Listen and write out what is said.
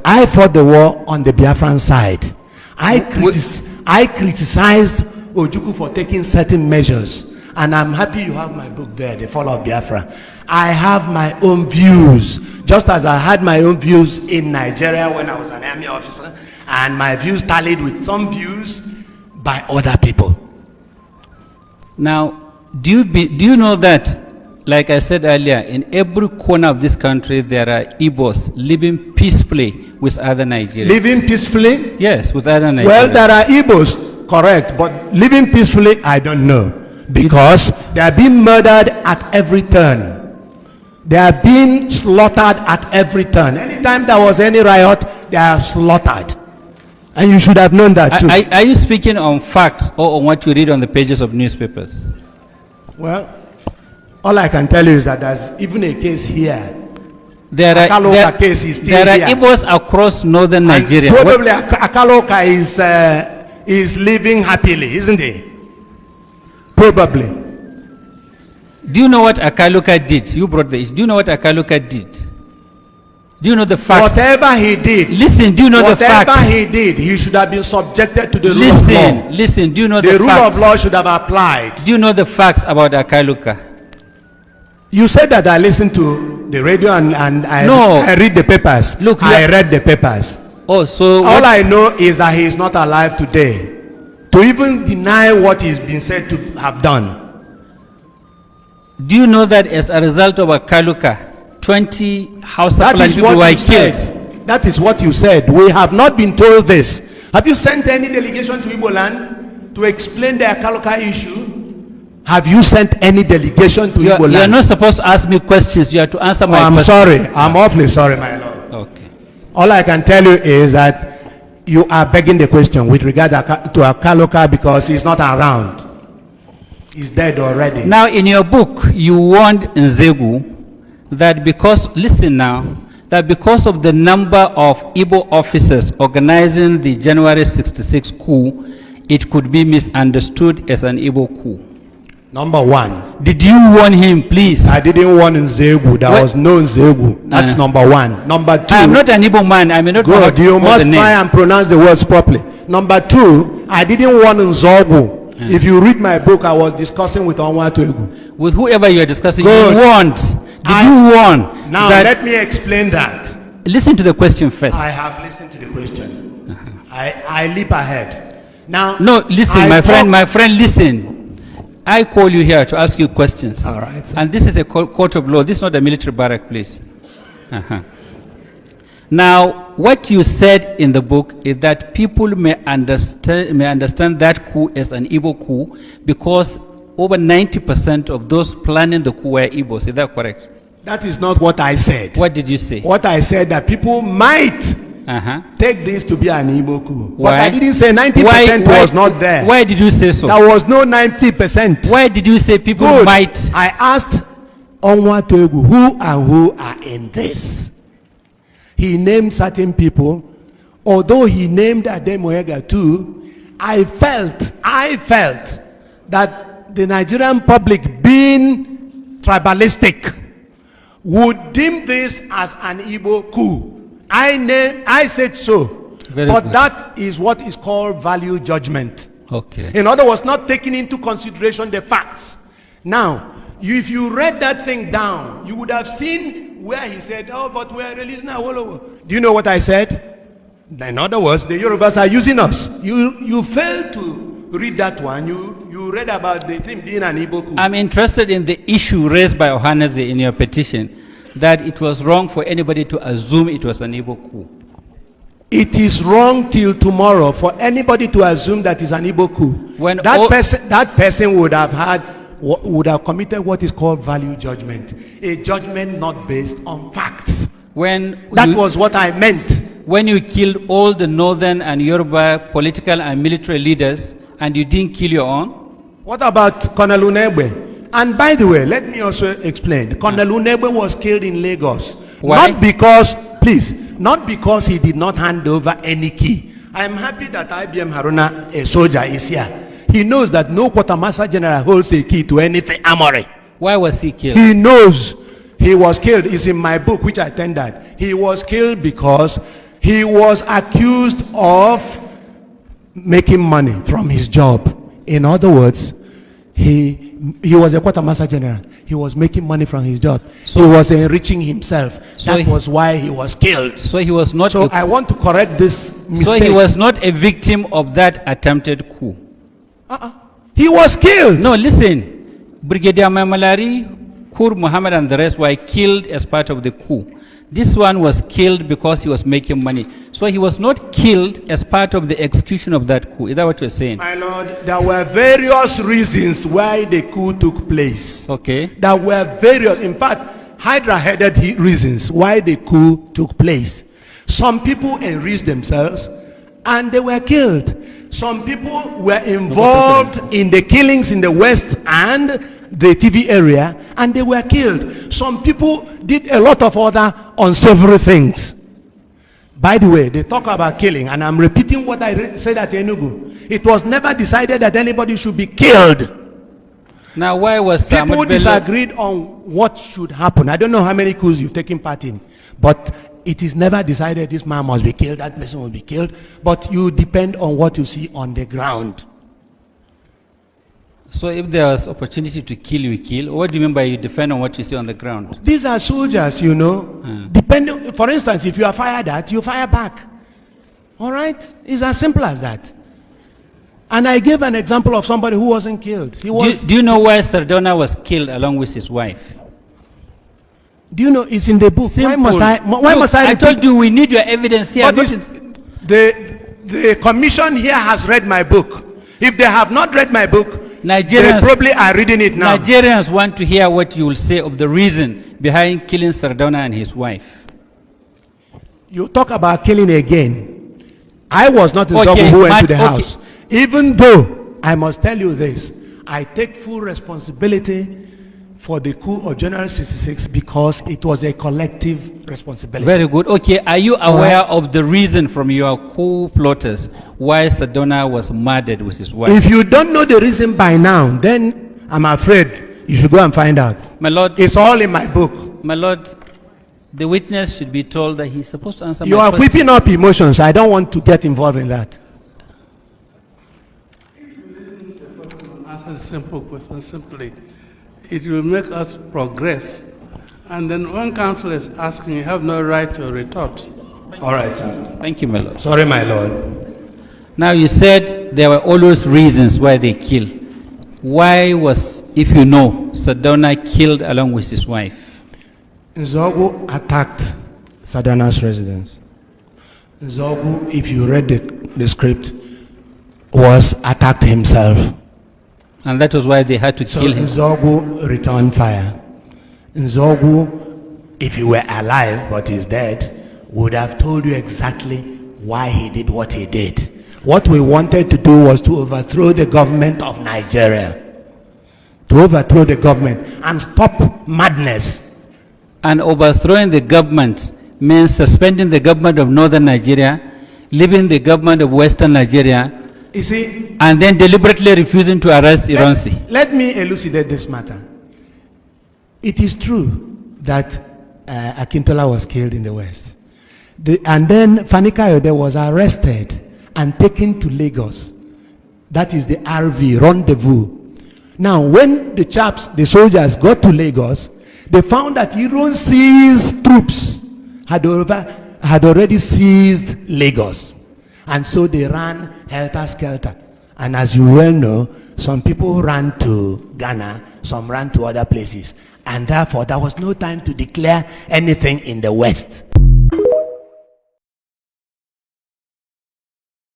I fought the war on the Biafran side. I criticized Ojukwu for taking certain measures. And I'm happy you have my book there, The Fall of Biafra. I have my own views, just as I had my own views in Nigeria when I was an army officer, and my views tallied with some views by other people. Now, do you know that, like I said earlier, in every corner of this country there are Igbos living peacefully with other Nigerians? Living peacefully? Yes, with other Nigerians. Well, there are Igbos, correct, but living peacefully, I don't know. Because they are being murdered at every turn. They are being slaughtered at every turn. Anytime there was any riot, they are slaughtered. And you should have known that too. Are you speaking on facts or on what you read on the pages of newspapers? Well, all I can tell you is that there's even a case here. There are Igbos across northern Nigeria. And probably Akaloka is living happily, isn't he? Probably. Do you know what Akaluka did? You brought the issue. Do you know what Akaluka did? Do you know the facts? Whatever he did. Listen, do you know the facts? Whatever he did, he should have been subjected to the rule of law. Listen, do you know the facts? The rule of law should have applied. Do you know the facts about Akaluka? You said that I listened to the radio and I read the papers. Look, I read the papers. Oh, so all I know is that he is not alive today to even deny what he's been said to have done. Do you know that as a result of Akaluka, 20 House of people were killed? That is what you said. We have not been told this. Have you sent any delegation to Igbo land to explain the Akaluka issue? Have you sent any delegation to Igbo land? You are not supposed to ask me questions. You have to answer my questions. I'm sorry. I'm awfully sorry, my lord. Okay. All I can tell you is that you are begging the question with regard to Akaluka because he's not around. He's dead already. Now, in your book, you warned Nzegu that because, listen now, that because of the number of Igbo officers organizing the January 66 coup, it could be misunderstood as an Igbo coup. Number one. Did you warn him, please? I didn't warn Nzegu. There was no Nzegu. That's number one. Number two. I'm not an Igbo man. I may not know good. You must try and pronounce the words properly. Number two, I didn't warn Nzogu. If you read my book, I was discussing with Onwatuegu. With whoever you are discussing, you warned. Did you warn? Now let me explain that. Listen to the question first. I have listened to the question. I leap ahead. Now. No, listen, my friend, listen. I call you here to ask you questions. All right. Sir. And this is a court of law. This is not a military barrack, please. Now, what you said in the book is that people may understand that coup as an Igbo coup because over 90% of those planning the coup were Igbos. Is that correct? That is not what I said. What did you say? What I said that people might take this to be an Igbo coup. Why? But I didn't say 90% was not there. Why did you say so? There was no 90%. Why did you say people might? I asked Onwatuegu who and who are in this. He named certain people. Although he named Ademoyega too, I felt that the Nigerian public, being tribalistic, would deem this as an Igbo coup. I said so. But that is what is called value judgment. Okay. In other words, not taking into consideration the facts. Now, if you read that thing down, you would have seen where he said, oh, but we are releasing Awolowo. Do you know what I said? In other words, the Yorubas are using us. You failed to read that one. You read about the thing being an Igbo coup. I'm interested in the issue raised by Ohaneze in your petition, that it was wrong for anybody to assume it was an Igbo coup. It is wrong till tomorrow for anybody to assume that it's an Igbo coup. When that person would have committed what is called value judgment, a judgment not based on facts. That was what I meant. When you killed all the northern and Yoruba political and military leaders and you didn't kill your own? What about Colonel Unegbe? And by the way, let me also explain. Colonel Unegbe was killed in Lagos. Why? Not because he did not hand over any key. I am happy that IBM Haruna, a soldier, is here. He knows that no quartermaster general holds a key to anything armory. Why was he killed? He knows he was killed. It's in my book, which I tendered. He was killed because He was accused of making money from his job. In other words, he was a quartermaster general. He was making money from his job. So he was enriching himself. So that was why he was killed. So he was not. So I want to correct this mistake. So he was not a victim of that attempted coup. He was killed. No, listen. Brigadier Mamalari, Kur Muhammad and the rest were killed as part of the coup. This one was killed because he was making money. So he was not killed as part of the execution of that coup. Is that what you're saying? My lord, there were various reasons why the coup took place. Okay. There were various, in fact, Hydra-headed reasons why the coup took place. Some people enriched themselves and they were killed. Some people were involved in the killings in the West and the TV area, and they were killed. Some people did a lot of other unsavory things. By the way, they talk about killing, and I'm repeating what I said at Enugu. It was never decided that anybody should be killed. Now, why was people disagreed on what should happen? I don't know how many coups you've taken part in, but it is never decided this man must be killed, that person will be killed. But you depend on what you see on the ground. So if there was opportunity to kill, you kill. What do you mean by you depend on what you see on the ground? These are soldiers, you know. Depending, for instance, if you are fired at, you fire back. All right? It's as simple as that. And I gave an example of somebody who wasn't killed. He was. Do you know why Sardona was killed along with his wife? Do you know it's in the book? Simple. Why must I I told you we need your evidence here. But the commission here has read my book. If they have not read my book, they probably are reading it now. Nigerians want to hear what you will say of the reason behind killing Sardona and his wife. You talk about killing again. I was not in Zogu who went to the house. Even though, I must tell you this, I take full responsibility for the coup of January 66 because it was a collective responsibility. Very good. Okay, are you aware of the reason from your coup plotters why Sardona was murdered with his wife? If you don't know the reason by now, then I'm afraid you should go and find out. My lord, it's all in my book. My lord, the witness should be told that he's supposed to answer my question. You are whipping up emotions. I don't want to get involved in that. Answer a simple question simply. It will make us progress. And then when counsel is asking, you have no right to retort. All right, sir. Thank you, my lord. Sorry, my lord. Now you said there were always reasons why they kill. Why was, if you know, Sardona killed along with his wife? Nzogu attacked Sardona's residence. Nzogu, if you read the script, was attacked himself. And that was why they had to kill him. Nzogu returned fire. Nzogu, if he were alive but he's dead, would have told you exactly why he did what he did. What we wanted to do was to overthrow the government of Nigeria. To overthrow the government and stop madness. And overthrowing the government means suspending the government of northern Nigeria, leaving the government of western Nigeria, you see, and then deliberately refusing to arrest Ironsi. Let me elucidate this matter. It is true that Akintola was killed in the West. And then Fani Kayode was arrested and taken to Lagos. That is the RV, rendezvous. Now, when the soldiers got to Lagos, they found that Ironsi's troops had already seized Lagos. And so they ran helter-skelter. And as you well know, some people ran to Ghana, some ran to other places. And therefore, there was no time to declare anything in the West.